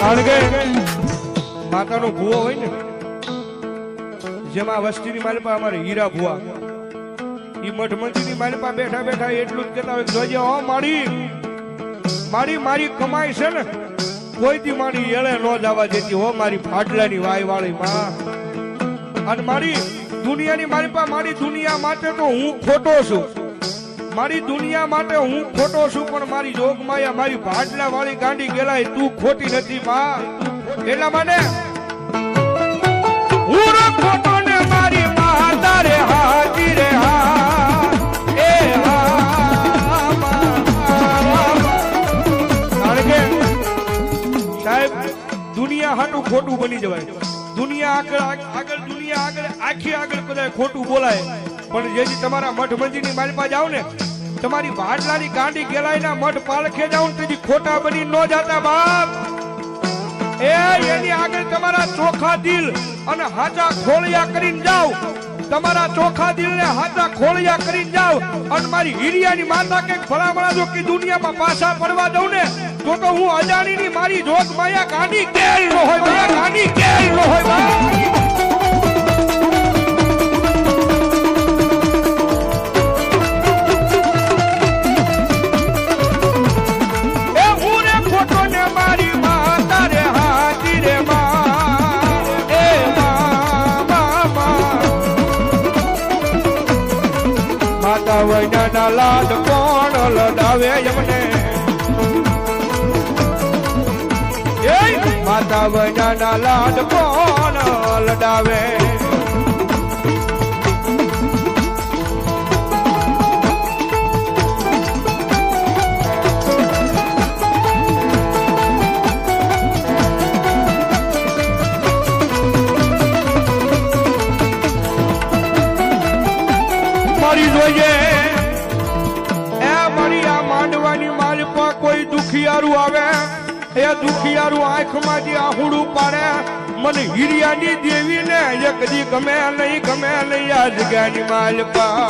કારણ કે માતાનો ભૂવો હોય ને, જેમાં વસ્તીની માલપા અમારે હીરા ભૂવા ઈ મઠ મંત્રીની માલપા બેઠા બેઠા એટલું જ કહેતા હોય, જોજે હો મારી કમાઈ છે ને કોઈ દી મારી એળે ન જવા દેતી હો, મારી ફાટલાની વાય વાળી માં. અને મારી દુનિયાની માલપા, મારી દુનિયા માટે તો હું ખોટો છું, મારી દુનિયા માટે હું ખોટો છું, પણ મારી જોગમાયા મારી ભાડલા વાળી ગાંડી ગેલાય તું ખોટી નથી માં. એટલા માટે હું ખોટો ને મારી માતા રે હાજી રે હા એ કારણ કે સાહેબ દુનિયા હાટું ખોટું બની જવાય, દુનિયા આગળ દુનિયા આગળ આખી આગળ કદાચ ખોટું બોલાય, પણ જેથી તમારા મઠ મંજીની માલપા જાવ ને, તમારી વાડલાની ગાંડી ગેલાઈના મઠ પાલખે જાવ ને તેથી ખોટા બની ન જાતા બાપ. એની આગળ તમારા ચોખા દિલ અને હાચા ખોળિયા કરીને જાવ, તમારા ચોખા દિલ ને હાચા ખોળિયા કરીને જાવ, અને મારી હીરિયાની માતા કે ભલામણા જો કે દુનિયામાં પાછા પડવા દઉં ને તો હું અજાણીની મારી જોત માયા ગાંડી કેલ ન હોય, માયા ગાંડી કેલ ન હોય. વૈના લાડ કોણ લડાવે એમને, માતા વૈના લાડ કોણ લડાવે. મારી જોઈએ કોઈ દુખિયારું આવે એ દુખિયારું આંખમાંથી આહુડું પાડે, મને હીરિયાની દેવી ને એ કદી ગમે નહીં આ જગ્યાની માલપા.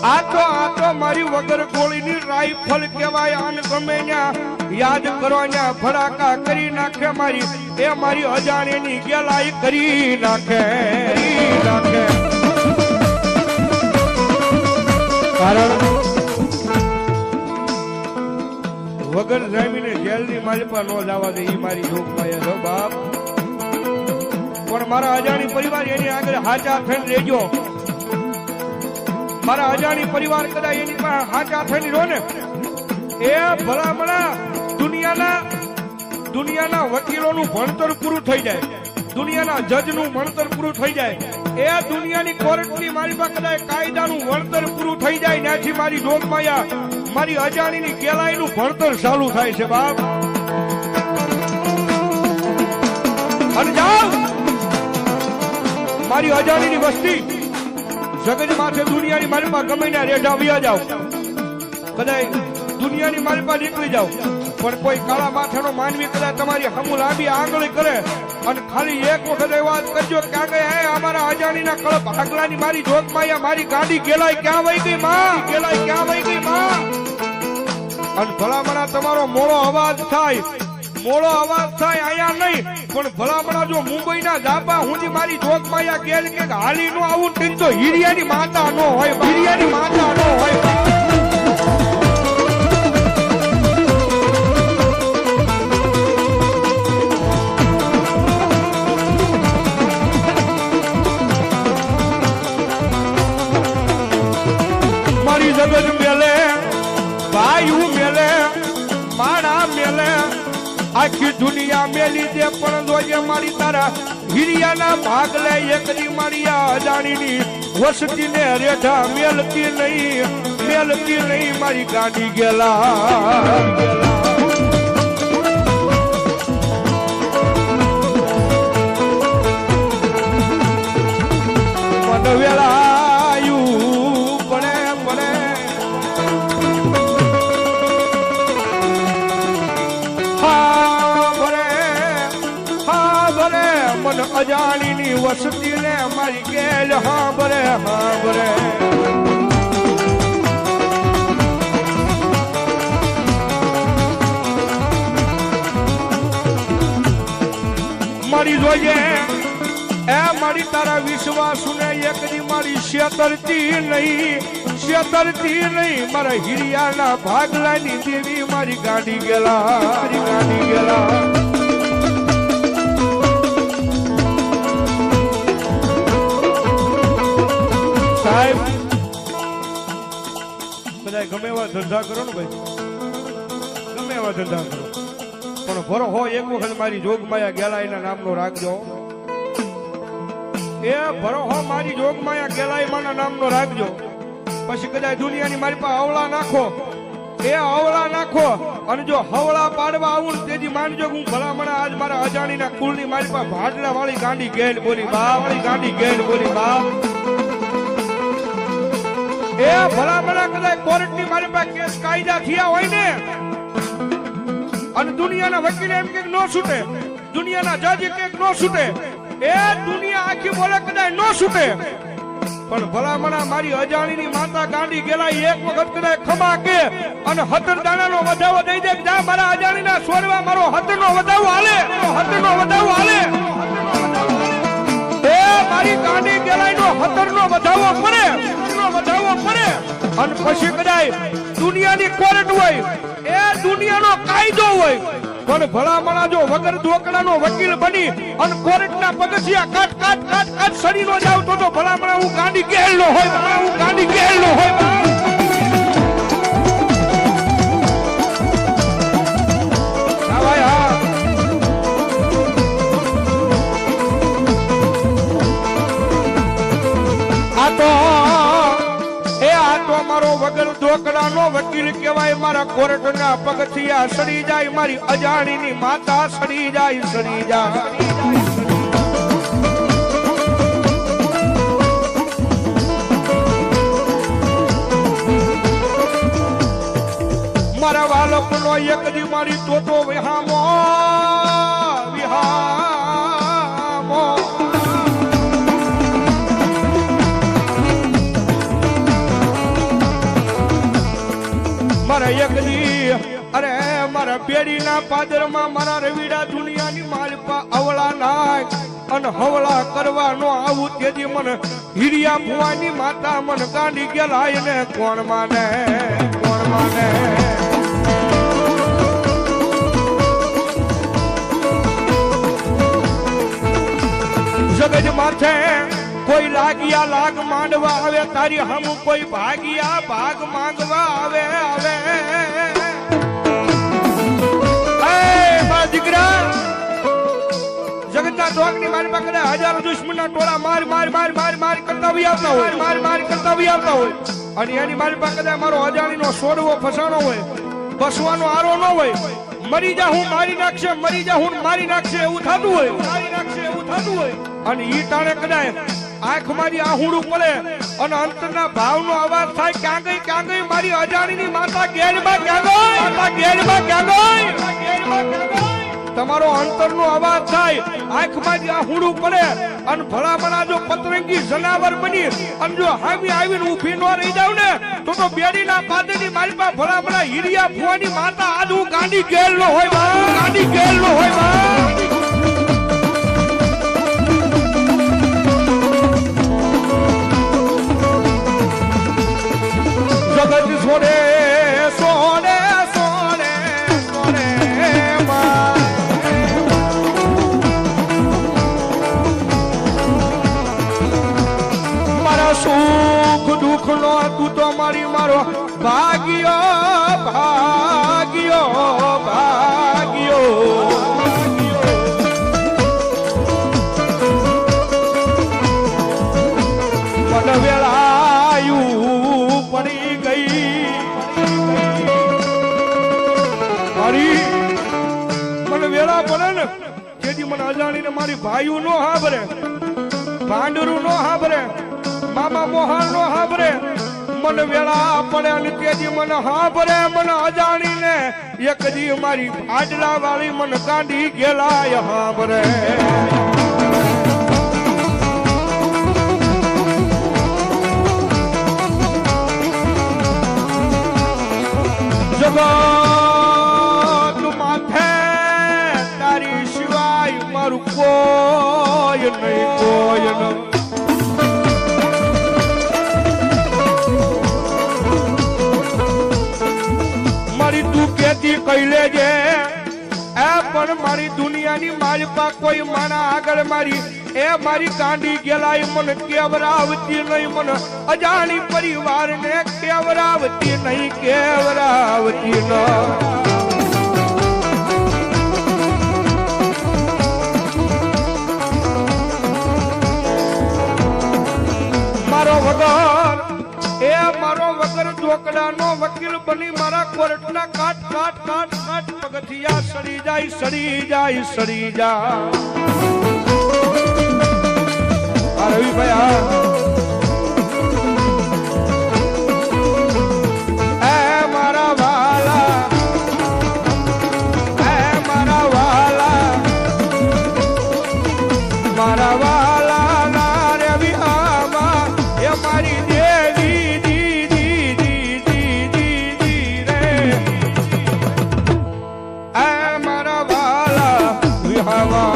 આ તો મારી વગર ગોળીની રાઈફલ કહેવાય, આન ગમે યાદ કરવાના ફડાકા કરી નાખે, મારી એ મારી અજાણ્યાની ગેલાઈ કરી નાખે. કારણ વગર જામીને જેલની માલપા ન જવા દે ઈ મારી જોગમાયા છો બાપ. પણ મારા અજાણી પરિવાર એની આગળ હાચા થઈને રહેજો, મારા અજાણી પરિવાર કદાચ એની પાસે હાચા થઈને રહો ને, એ ભલામણા દુનિયાના વકીલોનું ભણતર પૂરું થઈ જાય, દુનિયાના જજનું ભણતર પૂરું થઈ જાય, એ દુનિયાની કોર્ટની મારી પાસે કદાચ કાયદાનું ભણતર પૂરું થઈ જાય, ત્યાંથી મારી જોગમાયા મારી અજાણીની કેલાઈનું ભણતર ચાલુ થાય છે બાપ. અને જાઓ મારી અજાણીની વસ્તી જગત માથે દુનિયાની માલપા ગમે ને રેઢા વ્યા જાવ, કદાચ દુનિયાની માલપા નીકળી જાવ, પણ કોઈ કાળા માથાનો માનવી કદાચ તમારી હમુ લાંબી આંગળી કરે અને ખાલી એક વખત એ વાત કરજો કે આગળ અમારા અજાણીના કળપ આગલાની મારી જોગમાયા મારી ગાડી ગેલાઈ ક્યાં વહી ગઈ માં, ગેલાઈ ક્યાં વહી ગઈ માં. અને ભલામણા તમારો મોડો અવાજ થાય અહીંયા નહીં, પણ ભલામણા જો મુંબઈના જાપા હું મારી જોગમાયા ગેલ કે હાલી નો આવું તો હીરિયાની માતા નો હોય, હીરિયાની માતા નો હોય. મારી જગત મેલે ભાઈ મેલે માણા મેલે આખી દુનિયા મેલી દે, પણ જોજે મારી તારા હીરિયાના ભાગ લે એકલી મારી અજાણીની વસતી ને રેઠા મેલતી નહીં મારી ગાડી ગેલા. વેળાયું પડે વસતી ને મારી ગેલ હાંભરે હાંભરે મારી જોઈએ એ મારી તારા વિશ્વાસ ને એક દી મારી શેતરતી નહીં મારા હિરિયાના ભાગલાની દેવી મારી ગાડી ગેલા સાહેબ બધા ગમે એવા ધંધા કરો ને ભાઈ ગમે એવા ધંધા કરો પણ ભરો હો એક વખત મારી જોગમાયા ગેલાઈના નામનો રાખજો એ ભરો હો મારી જોગમાયા ગેલાઈમાના નામનો રાખજો પછી કદાચ દુનિયાની મારી પાસે અવળા નાખો અને જો હવળા પાડવા આવું તેજી માનજો હું ભલામણ આજ મારા અજાણીના કુળની મારી પાસે ભાડલા વાળી ગાંડી ગેલ બોલી બા એ ભલામણ કદાચ કોર્ટની મારી પાસે કેસ કાયદા થયા હોય ને અને દુનિયાના વકીલ એમ કે નો છૂટે દુનિયાના જજ કે નો છૂટે એ દુનિયા આખી બોલે કદાચ નો છૂટે પણ ભલામણા મારી અજાણીની માતા ગાંડી ગેલા એક વખત કદાચ ખમા કે અને 17 દાણાનો વધાવો દઈ દે જા મારા અજાણીના છોડવા મારો 17 નો વધાવો હાલે એ મારી ગાંડી ગેલાઈનો 17 નો વધાવો પડે અને પછી કદાચ દુનિયાની કોર્ટ હોય એ દુનિયાનો કાયદો હોય પણ ભલામણા જો વગર દોકડાનો વકીલ બની અને કોર્ટના પગથિયા કાટ સડીનો જાવ તો ભલામણા હું ગાંડી ગેલનો હોય મારો વગર દોકડાનો વકીલ કહેવાય મારા કોર્ટના પગથિયા સડી જાય મારી અજાણીની માતા સડી જાય મારા વાલકનો એક દી મારી તોતો વિહામો મારા એક દી અરે મારા બેડીના પાદરમાં મારા રવિડા દુનિયાની માલપા અવળા નાખ અને હવળા કરવાનો આવું તેજી મને હિરિયા ભુવાની માતા મન ગાંડી ગેલાય ને કોણ માને જગજ માથે કોઈ લાગિયા લાગ માંડવા આવે તારી હમ કોઈ ભાગિયા ભાગ માંગવા આવે દીકરા જગતના ટોકની મારી પાસે હજારો દુશ્મનના ટોળા માર કરતા આવતા હોય અને એની મારી પાસે મારો અજાણીનો છોડવો ફસાણો હોય બસવાનો આરો ન હોય મરી જા હું મારી નાખશે એવું થતું હોય અને ઈ ટાણે કદાચ આંખ મારી આહુડું પડે અને અંતરના ભાવનો અવાજ થાય ક્યાં ગઈ મારી અજાણીની માતા ગેલમાં ક્યાં ગઈ તમારો અંતરનો અવાજ થાય આંખ મારી આહુડું પડે અને ભલામણા જો પતરંગી જનાવર બની અને જો હામી આવીને ઊભી ન રહી જાવ ને તો બેડીના પાદરની મારી પાસે ભલામણા હિરિયા ભુવાની માતા આજ હું ગાંડી ગેલ નો હોય જગત છોડે મારા સુખ દુઃખ નો તું તો મારો ભાગ્યો મને વેળાયું પડી ગઈ મને વેળા પડે ને જેથી મને અજાણીને મારી ભાઈઓ નો હાભરે ભાંડરું નો હાભરે મામા મોહન નો હાભરે મને વેળા પડે અને તેજી મને હાભરે મને અજાણીને એક દી મારી ભાડલા વાળી મને ગાંડી ગેલાય હાભરે જગત માથે તારી સિવાય મારું કોઈ નહીં, કોઈ નહીં. મારી તું કેતી કહી લેજે એ પણ મારી દુનિયાની માલપા કોઈ માણા આગળ મારી એ મારી ગાંડી ગેલાય મને કેવરાવતી નહીં, મને અજાણી પરિવારને કેવરાવતી નહીં, કેવરાવતી ન. મારો વગર એ મારો વગર ચોકડાનો વકીલ બની મારા કોર્ટના કાટ કાટ કાટ કાટ પગથિયા સડી જાય, સડી જાય, સડી જાય. રવિભાઈ એ મારા વાલા, એ મારા વાલા, મારા વાલા ના રે વિહામાં એ મારી દેવી દીદી દીદી દીદી રે એ મારા વાલા વિહામાં.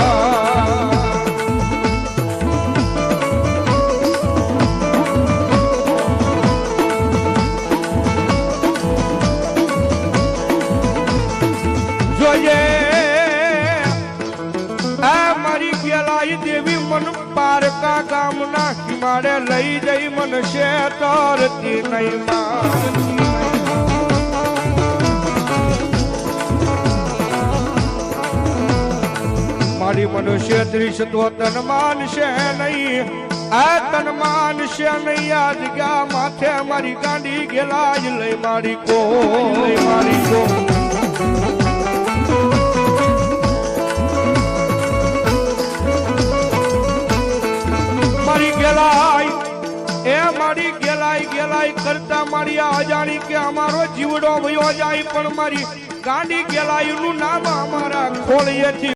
મારી ગેલાઈ દેવી મન પારકા ગામના કિમાડે લઈ જઈ મન શેતરતી નહીં મારતી. મારી મનુષ્ય ત્રીસ તો તન માનશે નહીં, આ તન માનશે નહીં. આ જગ્યા માથે મારી ગાંડી ગેલાઈ લઈ મારી કો, મારી કો. મારી ગેલાઈ એ મારી ગેલાઈ ગેલાઈ કરતા મારી આ અજાણી કે અમારો જીવડો વયો જાય પણ મારી ગાંડી ગેલાઈ નું નામ અમારા ખોળીએથી